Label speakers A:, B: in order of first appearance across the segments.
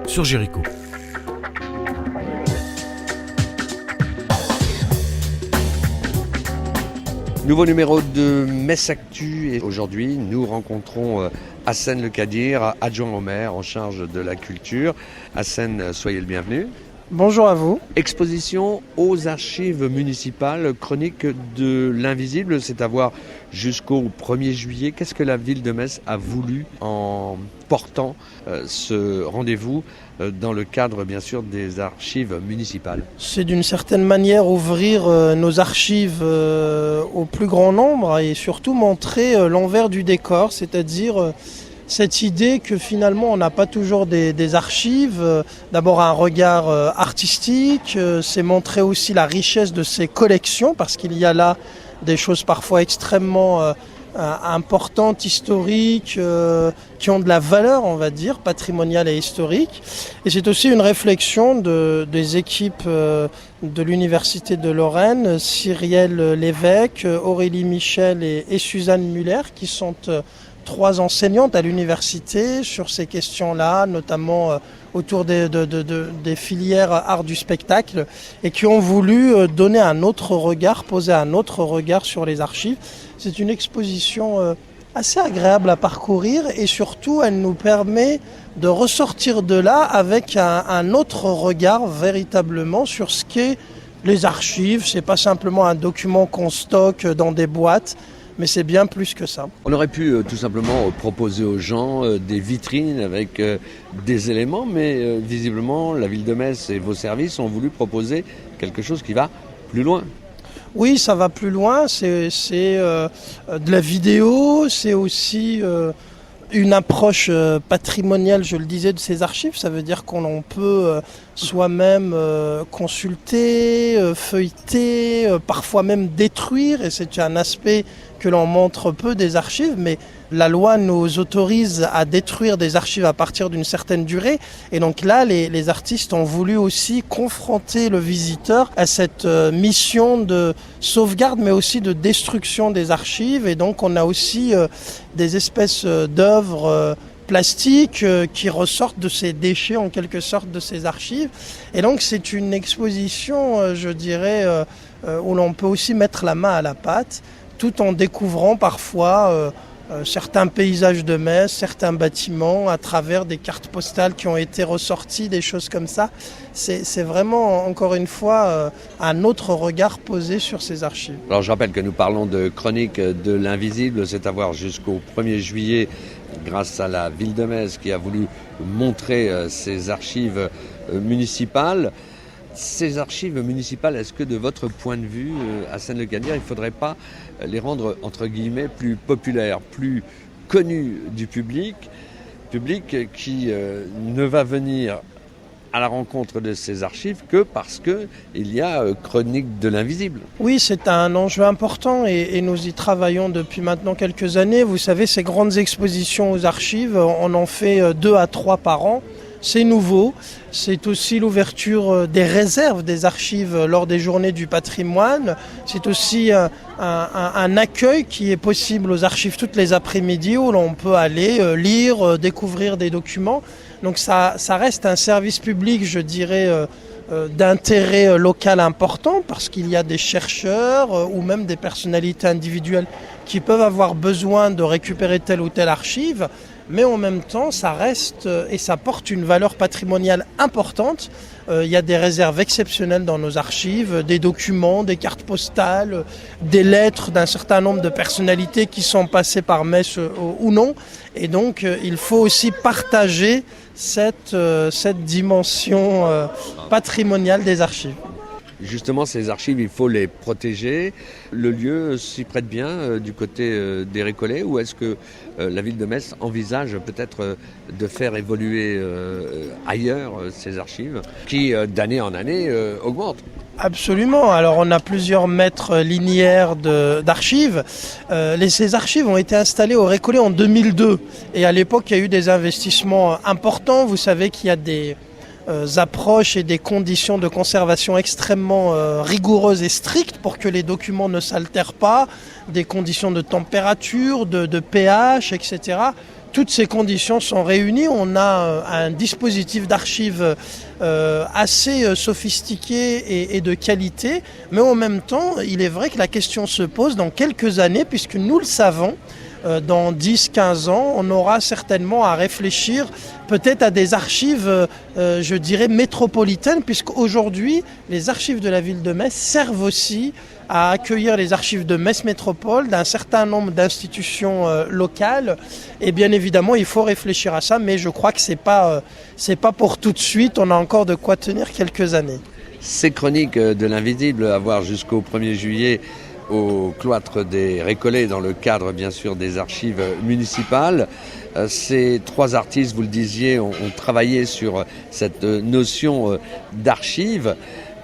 A: sur Jéricho.
B: Nouveau numéro de Metz Actu et aujourd'hui nous rencontrons Hassen Le Kadir, adjoint au maire en charge de la culture. Hassen, soyez le bienvenu.
C: Bonjour à vous.
B: Exposition aux archives municipales, chronique de l'invisible, c'est à voir jusqu'au 1er juillet. Qu'est-ce que la ville de Metz a voulu en portant ce rendez-vous dans le cadre bien sûr des archives municipales?
C: C'est d'une certaine manière ouvrir nos archives au plus grand nombre et surtout montrer l'envers du décor, c'est-à-dire cette idée que finalement on n'a pas toujours des archives. D'abord un regard artistique, c'est montrer aussi la richesse de ces collections parce qu'il y a là des choses parfois extrêmement importantes, historiques, qui ont de la valeur, on va dire, patrimoniale et historique. Et c'est aussi une réflexion des équipes de l'Université de Lorraine, Cyrielle Lévesque, Aurélie Michel et Suzanne Muller, qui sont 3 enseignantes à l'université sur ces questions-là, notamment autour des filières art du spectacle, et qui ont voulu donner un autre regard, poser un autre regard sur les archives. C'est une exposition assez agréable à parcourir et surtout elle nous permet de ressortir de là avec un autre regard véritablement sur ce qu'est les archives. C'est pas simplement un document qu'on stocke dans des boîtes, mais c'est bien plus que ça.
B: On aurait pu tout simplement proposer aux gens des vitrines avec des éléments, mais visiblement la ville de Metz et vos services ont voulu proposer quelque chose qui va plus loin.
C: Oui, ça va plus loin, c'est de la vidéo, c'est aussi une approche patrimoniale, je le disais, de ces archives. Ça veut dire qu'on peut soi-même consulter, feuilleter, parfois même détruire, et c'est un aspect que l'on montre peu des archives, mais la loi nous autorise à détruire des archives à partir d'une certaine durée. Et donc là, les artistes ont voulu aussi confronter le visiteur à cette mission de sauvegarde, mais aussi de destruction des archives. Et donc on a aussi des espèces d'œuvres plastiques qui ressortent de ces déchets, en quelque sorte, de ces archives. Et donc c'est une exposition, je dirais, où l'on peut aussi mettre la main à la pâte, tout en découvrant parfois certains paysages de Metz, certains bâtiments à travers des cartes postales qui ont été ressorties, des choses comme ça. C'est vraiment, encore une fois, un autre regard posé sur ces archives.
B: Alors je rappelle que nous parlons de chronique de l'invisible, c'est à voir jusqu'au 1er juillet grâce à la ville de Metz qui a voulu montrer ses archives municipales. Ces archives municipales, est-ce que de votre point de vue, Hassen Le Kadir, il ne faudrait pas les rendre, entre guillemets, plus populaires, plus connus du public qui ne va venir à la rencontre de ces archives que parce qu'il y a chronique de l'invisible?
C: Oui, c'est un enjeu important et nous y travaillons depuis maintenant quelques années. Vous savez, ces grandes expositions aux archives, on en fait 2 à 3 par an. C'est nouveau, c'est aussi l'ouverture des réserves des archives lors des journées du patrimoine. C'est aussi un accueil qui est possible aux archives toutes les après-midi où l'on peut aller lire, découvrir des documents. Donc ça reste un service public, je dirais, d'intérêt local important parce qu'il y a des chercheurs ou même des personnalités individuelles qui peuvent avoir besoin de récupérer telle ou telle archive. Mais en même temps, ça reste et ça porte une valeur patrimoniale importante. Il y a des réserves exceptionnelles dans nos archives, des documents, des cartes postales, des lettres d'un certain nombre de personnalités qui sont passées par Metz ou non. Et donc, il faut aussi partager cette dimension patrimoniale des archives.
B: Justement, ces archives, il faut les protéger. Le lieu s'y prête bien du côté des Récollets, ou est-ce que la ville de Metz envisage peut-être de faire évoluer ailleurs ces archives qui, d'année en année, augmentent?
C: Absolument. Alors on a plusieurs mètres linéaires d'archives. Ces archives ont été installées au Récollet en 2002. Et à l'époque, il y a eu des investissements importants. Vous savez qu'il y a des approches et des conditions de conservation extrêmement rigoureuses et strictes pour que les documents ne s'altèrent pas, des conditions de température, de pH, etc. toutes ces conditions sont réunies. On a un dispositif d'archives assez sophistiqué et de qualité, mais en même temps, il est vrai que la question se pose dans quelques années, puisque nous le savons, dans 10-15 ans, on aura certainement à réfléchir peut-être à des archives, je dirais, métropolitaines, puisqu'aujourd'hui, les archives de la ville de Metz servent aussi à accueillir les archives de Metz Métropole, d'un certain nombre d'institutions locales. Et bien évidemment, il faut réfléchir à ça, mais je crois que c'est pas pour tout de suite. On a encore de quoi tenir quelques années.
B: Ces chroniques de l'invisible à voir jusqu'au 1er juillet au cloître des Récollets, dans le cadre bien sûr des archives municipales. Ces 3 artistes, vous le disiez, ont travaillé sur cette notion d'archives.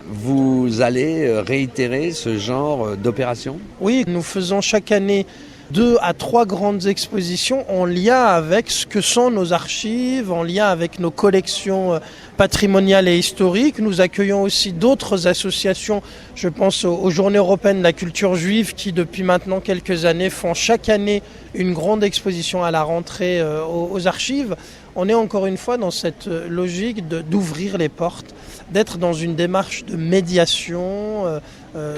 B: Vous allez réitérer ce genre d'opération ?
C: Oui, nous faisons chaque année 2 à 3 grandes expositions en lien avec ce que sont nos archives, en lien avec nos collections patrimoniales et historiques. Nous accueillons aussi d'autres associations, je pense aux Journées européennes de la culture juive qui depuis maintenant quelques années font chaque année une grande exposition à la rentrée aux archives. On est encore une fois dans cette logique d'ouvrir les portes, d'être dans une démarche de médiation,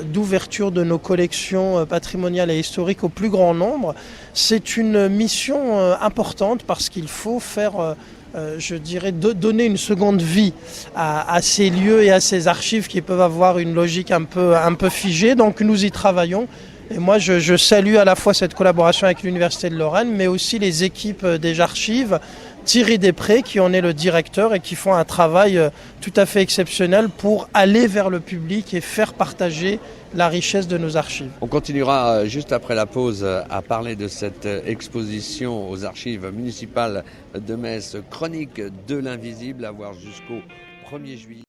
C: d'ouverture de nos collections patrimoniales et historiques au plus grand nombre. C'est une mission importante parce qu'il faut faire, je dirais, donner une seconde vie à ces lieux et à ces archives qui peuvent avoir une logique un peu figée. Donc nous y travaillons. Et moi, je salue à la fois cette collaboration avec l'Université de Lorraine, mais aussi les équipes des archives, Thierry Després, qui en est le directeur et qui font un travail tout à fait exceptionnel pour aller vers le public et faire partager la richesse de nos archives.
B: On continuera juste après la pause à parler de cette exposition aux archives municipales de Metz, Chronique de l'invisible, à voir jusqu'au 1er juillet.